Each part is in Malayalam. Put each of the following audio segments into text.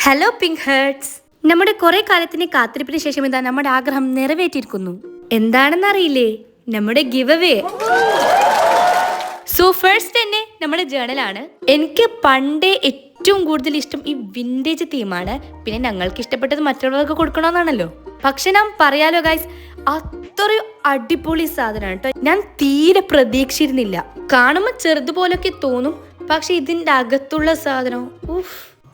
ഹലോ പിങ്ക് ഹേർട്സ്, നമ്മുടെ കുറെ കാലത്തിന് കാത്തിരിപ്പിന് ശേഷം ഇതാ നമ്മുടെ ആഗ്രഹം നിറവേറ്റിയിരിക്കുന്നു. എന്താണെന്നറിയില്ലേ? നമ്മുടെ ഗിവ് അവേ. സോ ഫസ്റ്റ് തന്നെ നമ്മുടെ ജേണലാണ്. എനിക്ക് പണ്ടേ ഏറ്റവും കൂടുതൽ ഇഷ്ടം ഈ വിന്റേജ് തീമാണ്. പിന്നെ ഞങ്ങൾക്ക് ഇഷ്ടപ്പെട്ടത് മറ്റുള്ളവർക്ക് കൊടുക്കണമെന്നാണല്ലോ. പക്ഷെ ഞാൻ പറയാലോ ഗൈസ്, അത്രയും അടിപൊളി സാധനമാണ് കേട്ടോ. ഞാൻ തീരെ പ്രതീക്ഷിച്ചിരുന്നില്ല. കാണുമ്പോൾ ചെറുതുപോലൊക്കെ തോന്നും, പക്ഷെ ഇതിന്റെ അകത്തുള്ള സാധനം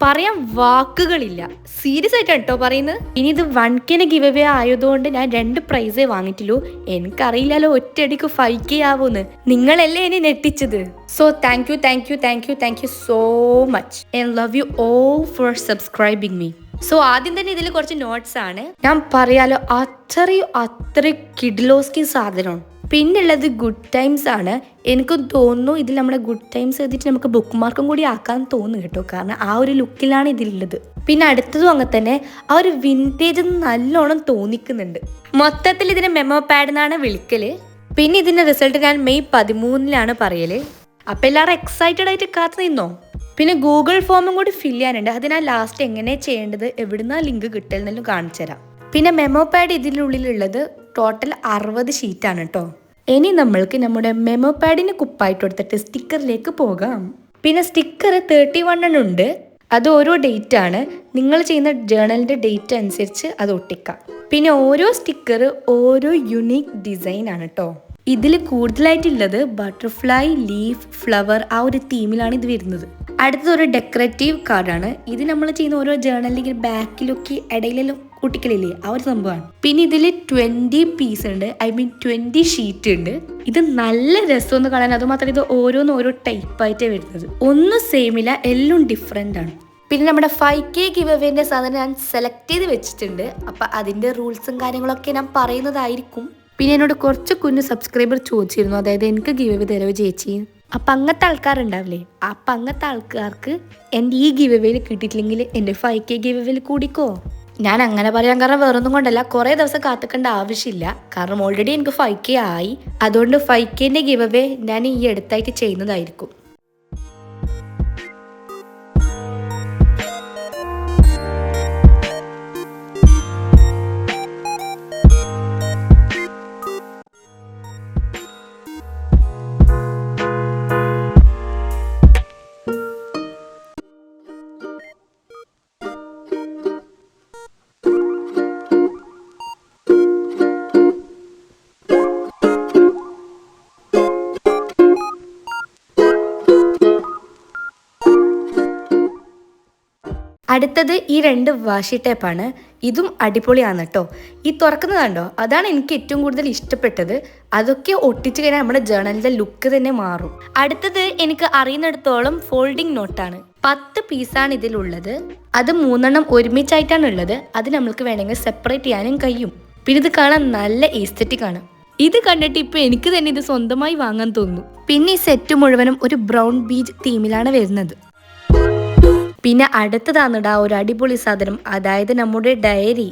പറയാൻ വാക്കുകളില്ല. സീരിയസ് ആയിട്ടാണ് കേട്ടോ പറയുന്നത്. ഇനി ഇത് 1K ഗിവ് അവേ ആയതുകൊണ്ട് ഞാൻ 2 പ്രൈസേ വാങ്ങിയിട്ടുള്ളൂ. എനിക്കറിയില്ലല്ലോ ഒറ്റയടിക്ക് 5K ആവൂന്ന്. നിങ്ങളല്ലേ എന്നെ ഞെട്ടിച്ചത്. So thank you so much and love you all for സബ്സ്ക്രൈബിങ് മീ. സോ ആദ്യം തന്നെ ഇതിൽ കുറച്ച് നോട്ട്സ് ആണ്. ഞാൻ പറയാലോ അത്രയും കിഡ്ലോസ്കി സാധനമാണ്. പിന്നുള്ളത് ഗുഡ് ടൈംസ് ആണ്. എനിക്ക് തോന്നുന്നു ഇതിൽ നമ്മുടെ ഗുഡ് ടൈംസ് എഴുതിയിട്ട് നമുക്ക് ബുക്ക് മാർക്കും കൂടി ആക്കാൻ തോന്നുന്നു കേട്ടോ. കാരണം ആ ഒരു ലുക്കിലാണ് ഇതിലുള്ളത്. പിന്നെ അടുത്തതും അങ്ങനെ തന്നെ ആ ഒരു വിൻറ്റേജ് നല്ലോണം തോന്നിക്കുന്നുണ്ട്. മൊത്തത്തിൽ ഇതിനെ മെമ്മോ പാഡ് എന്നാണ് വിളിക്കല്. പിന്നെ ഇതിന്റെ റിസൾട്ട് ഞാൻ മെയ് 13 പറയല്. അപ്പൊ എല്ലാവരും എക്സൈറ്റഡ് ആയിട്ട് കാത്തു നിന്നോ. പിന്നെ ഗൂഗിൾ ഫോമും കൂടി ഫില്ല് ചെയ്യാനുണ്ട്. അത് ഞാൻ ലാസ്റ്റ് എങ്ങനെ ചെയ്യേണ്ടത്, എവിടുന്ന ലിങ്ക് കിട്ടുന്നതെന്നും കാണിച്ചു തരാം. പിന്നെ മെമ്മോ പാഡ് ഇതിനുള്ളിലുള്ളത് ടോട്ടൽ 60 ഷീറ്റാണ് കേട്ടോ. ഇനി നമ്മൾക്ക് നമ്മുടെ മെമ്മോ പാഡിന് കുപ്പായിട്ട് കൊടുത്തിട്ട് സ്റ്റിക്കറിലേക്ക് പോകാം. പിന്നെ സ്റ്റിക്കർ 31 ഉണ്ട്. അത് ഓരോ ഡേറ്റ് ആണ്. നിങ്ങൾ ചെയ്യുന്ന ജേണലിന്റെ ഡേറ്റ് അനുസരിച്ച് അത് ഒട്ടിക്കാം. പിന്നെ ഓരോ സ്റ്റിക്കർ ഓരോ യുണീക്ക് ഡിസൈൻ ആണ് കേട്ടോ. ഇതിൽ കൂടുതലായിട്ടുള്ളത് ബട്ടർഫ്ലൈ, ലീഫ്, ഫ്ലവർ ആ ഒരു തീമിലാണ് ഇത് വരുന്നത്. അടുത്തത് ഒരു ഡെക്കറേറ്റീവ് കാർഡാണ്. ഇത് നമ്മൾ ചെയ്യുന്ന ഓരോ ജേണലിലേക്ക് ബാക്കിലൊക്കെ ഇടയിലെല്ലാം ഒട്ടിക്കലില്ലേ, ആ ഒരു സംഭവമാണ്. പിന്നെ ഇതിൽ 20 പീസ് ഉണ്ട്, 20 ഷീറ്റ് ഉണ്ട്. ഇത് നല്ല രസമൊന്ന് കാണാൻ. അതുമാത്രം ഇത് ഓരോ ടൈപ്പായിട്ടേ വരുന്നത്. ഒന്നും സെയിം ഇല്ല, എല്ലാം ഡിഫറെൻ്റ് ആണ്. പിന്നെ നമ്മുടെ 5K ഗിവ് അവേന്റെ സാധനം ഞാൻ സെലക്ട് ചെയ്ത് വെച്ചിട്ടുണ്ട്. അപ്പം അതിൻ്റെ റൂൾസും കാര്യങ്ങളൊക്കെ ഞാൻ പറയുന്നതായിരിക്കും. പിന്നെ എന്നോട് കുറച്ച് കുഞ്ഞു സബ്സ്ക്രൈബർ ചോദിച്ചിരുന്നു, അതായത് എനിക്ക് ഗിവ് അവേ തരവ് ചേച്ചി. അപ്പം അങ്ങനത്തെ ആൾക്കാരുണ്ടാവില്ലേ, അപ്പം അങ്ങനത്തെ ആൾക്കാർക്ക് എൻ്റെ ഈ ഗിവ് അവേയിൽ കിട്ടിയിട്ടില്ലെങ്കിൽ എൻ്റെ 5K ഗിവ് അവേയിൽ കൂടിക്കോ. ഞാൻ അങ്ങനെ പറയാൻ കാരണം വേറൊന്നും കൊണ്ടല്ല, കുറേ ദിവസം കാത്തിക്കേണ്ട ആവശ്യമില്ല. കാരണം ഓൾറെഡി എനിക്ക് 5K ആയി. അതുകൊണ്ട് 5K ഗിവ് അവേ ഞാൻ ഈ അടുത്തായിട്ട് ചെയ്യുന്നതായിരിക്കും. അടുത്തത് ഈ 2 വാഷി ടേപ്പാണ്. ഇതും അടിപൊളിയാണ് കേട്ടോ. ഈ തുറക്കുന്നത് കണ്ടോ, അതാണ് എനിക്ക് ഏറ്റവും കൂടുതൽ ഇഷ്ടപ്പെട്ടത്. അതൊക്കെ ഒട്ടിച്ചു കഴിഞ്ഞാൽ നമ്മുടെ ജേണലിന്റെ ലുക്ക് തന്നെ മാറും. അടുത്തത് എനിക്ക് അറിയുന്നിടത്തോളം ഫോൾഡിംഗ് നോട്ടാണ്. 10 പീസാണ് ഇതിലുള്ളത്. അത് 3 ഒരുമിച്ചായിട്ടാണ് ഉള്ളത്. അത് നമ്മൾക്ക് വേണമെങ്കിൽ സെപ്പറേറ്റ് ചെയ്യാനും കഴിയും. പിന്നെ ഇത് കാണാൻ നല്ല എസ്തെറ്റിക് ആണ്. ഇത് കണ്ടിട്ട് ഇപ്പൊ എനിക്ക് തന്നെ ഇത് സ്വന്തമായി വാങ്ങാൻ തോന്നുന്നു. പിന്നെ ഈ സെറ്റ് മുഴുവനും ഒരു ബ്രൗൺ ബീച്ച് തീമിലാണ് വരുന്നത്. പിന്നെ അടുത്തതാണിടാ ഒരു അടിപൊളി സാധനം, അതായത് നമ്മുടെ ഡയറി.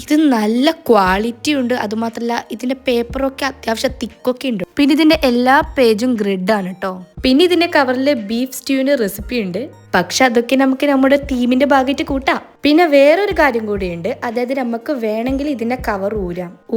ഇത് നല്ല ക്വാളിറ്റി ഉണ്ട്. അതുമാത്രമല്ല ഇതിന്റെ പേപ്പറൊക്കെ അത്യാവശ്യം തിക്കൊക്കെ ഉണ്ട്. പിന്നെ ഇതിന്റെ എല്ലാ പേജും ഗ്രിഡാണ് കേട്ടോ. പിന്നെ ഇതിന്റെ കവറിൽ ബീഫ് സ്റ്റ്യൂവിന് റെസിപ്പി ഉണ്ട്. പക്ഷെ അതൊക്കെ നമുക്ക് നമ്മുടെ തീമിന്റെ ഭാഗമായിട്ട് കൂട്ടാം. പിന്നെ വേറൊരു കാര്യം കൂടിയുണ്ട്, അതായത് നമുക്ക് വേണമെങ്കിൽ ഇതിന്റെ കവർ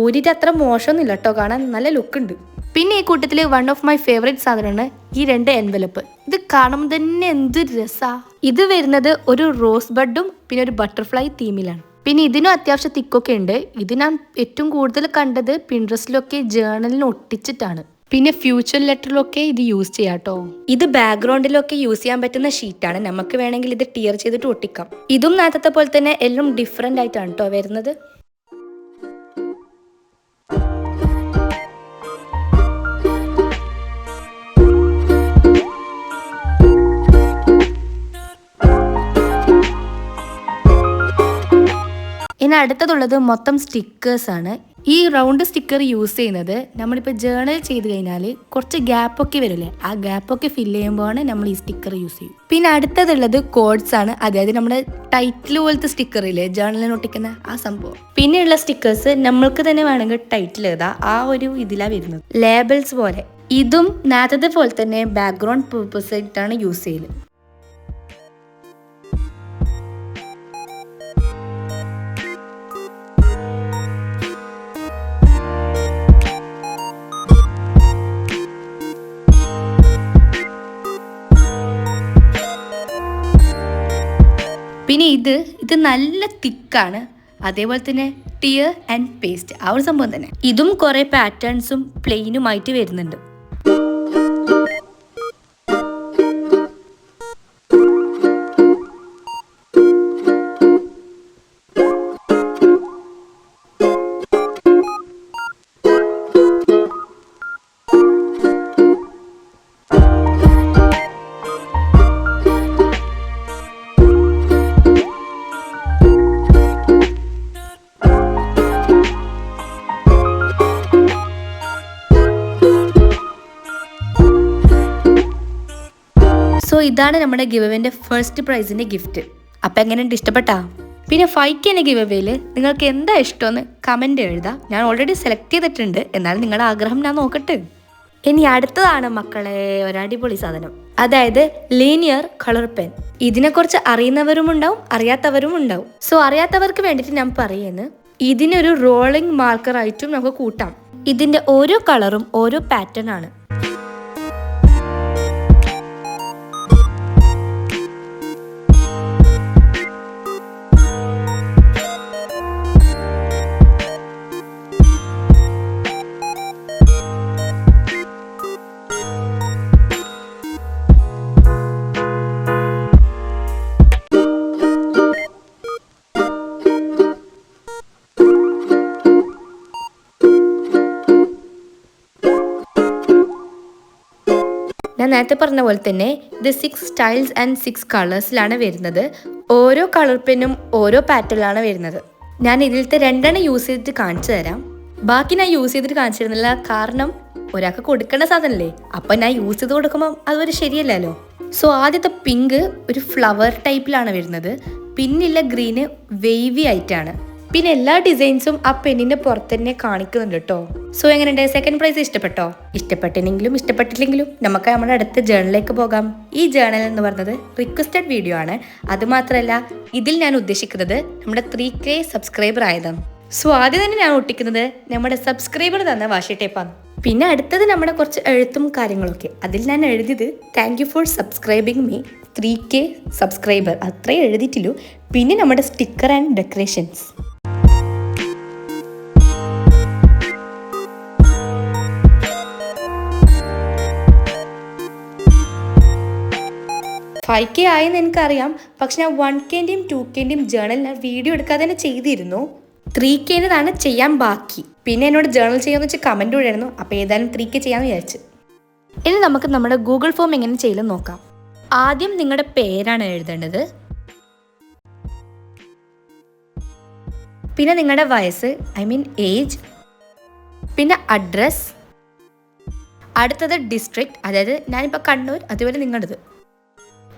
ഊരിട്ട് അത്ര മോശമൊന്നുമില്ല കേട്ടോ, കാണാൻ നല്ല ലുക്ക് ഉണ്ട്. പിന്നെ ഈ കൂട്ടത്തിൽ വൺ ഓഫ് മൈ ഫേവറേറ്റ് സാധനമാണ് ഈ 2 എൻവലപ്പ്. ഇത് കാണുമ്പോൾ തന്നെ എന്ത് രസാ. ഇത് വരുന്നത് ഒരു റോസ് ബഡും പിന്നെ ഒരു ബട്ടർഫ്ലൈ തീമിലാണ്. പിന്നെ ഇതിനും അത്യാവശ്യം തിക്കൊക്കെ ഉണ്ട്. ഇത് ഞാൻ ഏറ്റവും കൂടുതൽ കണ്ടത് പിൻട്രസ്റ്റിലൊക്കെ ജേണലിന് ഒട്ടിച്ചിട്ടാണ്. പിന്നെ ഫ്യൂച്ചർ ലെറ്ററിലൊക്കെ ഇത് യൂസ് ചെയ്യാം കേട്ടോ. ഇത് ബാക്ക്ഗ്രൗണ്ടിലൊക്കെ യൂസ് ചെയ്യാൻ പറ്റുന്ന ഷീറ്റാണ്. നമുക്ക് വേണമെങ്കിൽ ഇത് ടിയർ ചെയ്തിട്ട് ഒട്ടിക്കാം. ഇതും നേരത്തെ പോലെ തന്നെ എല്ലാം ഡിഫറെൻ്റ് ആയിട്ടാണ് കേട്ടോ വരുന്നത്. ഇനി അടുത്തതുള്ളത് മൊത്തം സ്റ്റിക്കേഴ്സ് ആണ്. ഈ റൗണ്ട് സ്റ്റിക്കർ യൂസ് ചെയ്യുന്നത് നമ്മളിപ്പോൾ ജേണൽ ചെയ്ത് കഴിഞ്ഞാൽ കുറച്ച് ഗ്യാപ്പൊക്കെ വരില്ലേ, ആ ഗ്യാപ്പൊക്കെ ഫില്ല് ചെയ്യുമ്പോഴാണ് നമ്മൾ ഈ സ്റ്റിക്കർ യൂസ് ചെയ്യും. പിന്നെ അടുത്തതുള്ളത് കോഡ്സ് ആണ്, അതായത് നമ്മുടെ ടൈറ്റിൽ പോലത്തെ സ്റ്റിക്കർ ഇല്ലേ ജേണലിന് ഒട്ടിക്കുന്ന ആ സംഭവം. പിന്നെയുള്ള സ്റ്റിക്കേഴ്സ് നമ്മൾക്ക് തന്നെ വേണമെങ്കിൽ ടൈറ്റിൽ എഴുതാം, ആ ഒരു ഇതിലാണ് വരുന്നത്, ലേബിൾസ് പോലെ. ഇതും നേരത്തെ പോലെ തന്നെ ബാക്ക്ഗ്രൗണ്ട് പർപ്പസ് ആയിട്ടാണ് യൂസ് ചെയ്യല്. പിന്നെ ഇത് നല്ല തിക്കാണ്. അതേപോലെ തന്നെ ടിയർ ആൻഡ് പേസ്റ്റ് ആ ഒരു സംഭവം തന്നെ. ഇതും കുറേ പാറ്റേൺസും പ്ലെയിനുമായിട്ട് വരുന്നുണ്ട്. സോ ഇതാണ് നമ്മുടെ ഗിവ് അവേൻ്റെ ഫസ്റ്റ് പ്രൈസിൻ്റെ ഗിഫ്റ്റ്. അപ്പം എങ്ങനെയുണ്ട്, ഇഷ്ടപ്പെട്ടാ? പിന്നെ 5K എന്ന ഗിവ് അവേയിൽ നിങ്ങൾക്ക് എന്താ ഇഷ്ടമെന്ന് കമൻറ്റ് എഴുതാം. ഞാൻ ഓൾറെഡി സെലക്ട് ചെയ്തിട്ടുണ്ട്, എന്നാലും നിങ്ങളുടെ ആഗ്രഹം ഞാൻ നോക്കട്ടെ. ഇനി അടുത്തതാണ് മക്കളെ ഒരടിപൊളി സാധനം, അതായത് ലീനിയർ കളർ പെൻ. ഇതിനെക്കുറിച്ച് അറിയുന്നവരും ഉണ്ടാവും, അറിയാത്തവരും ഉണ്ടാവും. സോ അറിയാത്തവർക്ക് വേണ്ടിയിട്ട് ഞാൻ പറയുന്നത്, ഇതിനൊരു റോളിംഗ് മാർക്കർ ആയിട്ടും നമുക്ക് കൂട്ടാം. ഇതിൻ്റെ ഓരോ കളറും ഓരോ പാറ്റേൺ ആണ്. ഞാൻ നേരത്തെ പറഞ്ഞ പോലെ തന്നെ ഇത് 6 സ്റ്റൈൽസ് ആൻഡ് 6 കളേഴ്സിലാണ് വരുന്നത്. ഓരോ കളർ പെന്നും ഓരോ പാറ്റേണിലാണ് വരുന്നത്. ഞാൻ ഇതിലത്തെ 2 യൂസ് ചെയ്തിട്ട് കാണിച്ചു തരാം. ബാക്കി ഞാൻ യൂസ് ചെയ്തിട്ട് കാണിച്ചു തരുന്നില്ല, കാരണം ഒരാൾക്ക് കൊടുക്കേണ്ട സാധനമല്ലേ, അപ്പം ഞാൻ യൂസ് ചെയ്ത് കൊടുക്കുമ്പോൾ അതൊരു ശരിയല്ലല്ലോ. സോ ആദ്യത്തെ പിങ്ക് ഒരു ഫ്ലവർ ടൈപ്പിലാണ് വരുന്നത്. പിന്നില്ല ഗ്രീന് വേവി ആയിട്ടാണ്. പിന്നെ എല്ലാ ഡിസൈൻസും ആ പെന്നിന്റെ പുറത്ത് തന്നെ കാണിക്കുന്നുണ്ട് കേട്ടോ. സോ എങ്ങനെയുണ്ട്, സെക്കൻഡ് പ്രൈസ് ഇഷ്ടപ്പെട്ടോ? ഇഷ്ടപ്പെട്ടെങ്കിലും ഇഷ്ടപ്പെട്ടില്ലെങ്കിലും നമുക്ക് നമ്മുടെ അടുത്ത ജേണലിലേക്ക് പോകാം. ഈ ജേണൽ എന്ന് പറയുന്നത് റിക്വസ്റ്റഡ് വീഡിയോ ആണ്. അതുമാത്രമല്ല ഇതിൽ ഞാൻ ഉദ്ദേശിക്കുന്നത് നമ്മുടെ 3K സബ്സ്ക്രൈബർ ആയതാണ്. സോ ആദ്യം തന്നെ ഞാൻ ഒട്ടിക്കുന്നത് നമ്മുടെ സബ്സ്ക്രൈബർ തന്ന വാഷി ടേപ്പാണ്. പിന്നെ അടുത്തത് നമ്മുടെ കുറച്ച് എഴുത്തും കാര്യങ്ങളൊക്കെ. അതിൽ ഞാൻ എഴുതിയത് താങ്ക് യു ഫോർ സബ്സ്ക്രൈബിങ് മീ 3K സബ്സ്ക്രൈബർ, അത്രേ എഴുതിയിട്ടുള്ളൂ. പിന്നെ നമ്മുടെ സ്റ്റിക്കർ ആൻഡ് ഡെക്കറേഷൻസ്. $5K ആയെന്ന് എനിക്കറിയാം, പക്ഷെ ഞാൻ 1Kൻ്റെയും 2Kൻ്റെയും ജേണൽ ഞാൻ വീഡിയോ എടുക്കാതെ തന്നെ ചെയ്തിരുന്നു. 3Kൻ്റെതാണ് ചെയ്യാൻ ബാക്കി. പിന്നെ എന്നോട് ജേണൽ ചെയ്യാമെന്ന് വെച്ചാൽ കമൻറ്റ് കൂടെയായിരുന്നു. അപ്പോൾ ഏതായാലും 3K ചെയ്യാമെന്ന് വിചാരിച്ചു. ഇനി നമുക്ക് നമ്മുടെ ഗൂഗിൾ ഫോം എങ്ങനെ ചെയ്യലെന്ന് നോക്കാം. ആദ്യം നിങ്ങളുടെ പേരാണ് എഴുതേണ്ടത്. പിന്നെ നിങ്ങളുടെ വയസ്സ്, ഏജ്. പിന്നെ അഡ്രസ്. അടുത്തത് ഡിസ്ട്രിക്ട്, അതായത് ഞാനിപ്പോൾ കണ്ണൂർ, അതുപോലെ നിങ്ങളുടേത്.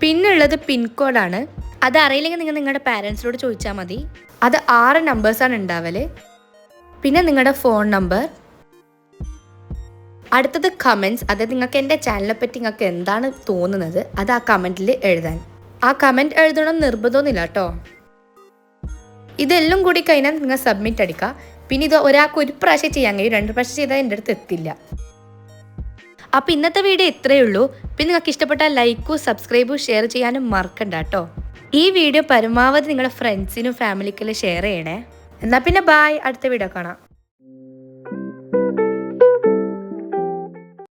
പിന്നുള്ളത് പിൻകോഡാണ്. അത് അറിയില്ലെങ്കിൽ നിങ്ങൾ നിങ്ങളുടെ പാരൻസിനോട് ചോദിച്ചാൽ മതി. അത് 6 നമ്പേഴ്സാണ് ഉണ്ടാവല്. പിന്നെ നിങ്ങളുടെ ഫോൺ നമ്പർ. അടുത്തത് കമൻറ്റ്സ്, അതായത് നിങ്ങൾക്ക് എൻ്റെ ചാനലിനെ പറ്റി നിങ്ങൾക്ക് എന്താണ് തോന്നുന്നത് അത് ആ കമൻറ്റിൽ എഴുതാൻ. ആ കമൻറ്റ് എഴുതണം നിർബന്ധമൊന്നുമില്ല കേട്ടോ. ഇതെല്ലാം കൂടി കഴിഞ്ഞാൽ നിങ്ങൾ സബ്മിറ്റ് അടിക്കുക. പിന്നെ ഇത് ഒരാൾക്ക് 1 പ്രാവശ്യം ചെയ്യാൻ കഴിയും, 2 പ്രാവശ്യം ചെയ്താൽ എൻ്റെ അടുത്ത് എത്തില്ല. അപ്പോൾ ഇന്നത്തെ വീഡിയോ ഇത്രയേ ഉള്ളൂ. പിന്നെ നിങ്ങൾക്ക് ഇഷ്ടപ്പെട്ടാൽ ലൈക്കും സബ്സ്ക്രൈബും ഷെയർ ചെയ്യാനും മറക്കണ്ട കേട്ടോ. ഈ വീഡിയോ പരമാവധി നിങ്ങളുടെ ഫ്രണ്ട്സിനും ഫാമിലിക്കെല്ലാം ഷെയർ ചെയ്യണേ. എന്നാൽ പിന്നെ ബായ്, അടുത്ത വീഡിയോ കാണാം.